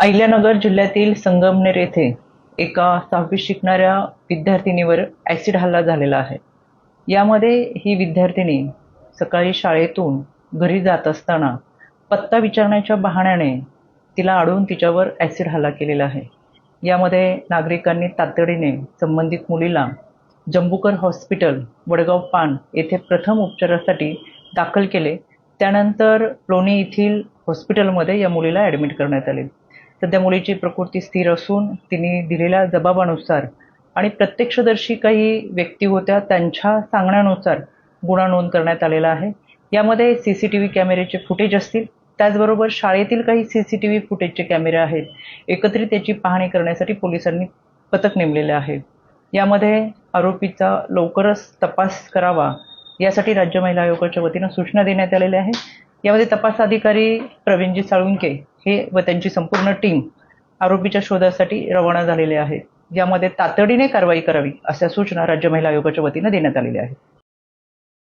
अहिल्यानगर जिल्ह्यातील संगमनेर येथे एका 6वीत शिकणाऱ्या विद्यार्थिनीवर ॲसिड हल्ला झालेला आहे. यामध्ये ही विद्यार्थिनी सकाळी शाळेतून घरी जात असताना पत्ता विचारण्याच्या बहाण्याने तिला अडवून तिच्यावर ॲसिड हल्ला केलेला आहे. यामध्ये नागरिकांनी तातडीने संबंधित मुलीला जंबूकर हॉस्पिटल वडगाव पान येथे प्रथम उपचारासाठी दाखल केले. त्यानंतर लोणी येथील हॉस्पिटलमध्ये या मुलीला ॲडमिट करण्यात आले. सध्या मुलीची प्रकृती स्थिर असून तिने दिलेल्या जबाबानुसार आणि प्रत्यक्षदर्शी काही व्यक्ती होत्या त्यांच्या सांगण्यानुसार गुन्हा नोंद करण्यात आलेला आहे. यामध्ये CCTV कॅमेऱ्याचे फुटेज असतील, त्याचबरोबर शाळेतील काही CCTV फुटेजचे कॅमेरे आहेत. एकत्रित त्याची पाहणी करण्यासाठी पोलिसांनी पथक नेमलेले आहे. यामध्ये आरोपीचा लवकरच तपास करावा यासाठी राज्य महिला आयोगाच्या वतीनं सूचना देण्यात आलेल्या आहेत. यामध्ये तपास अधिकारी प्रवीणजी साळुंके हे व त्यांची संपूर्ण टीम आरोपीच्या शोधासाठी रवाना झालेले आहेत. यामध्ये तातडीने कारवाई करावी अशा सूचना राज्य महिला आयोगाच्या वतीनं देण्यात आलेल्या आहेत.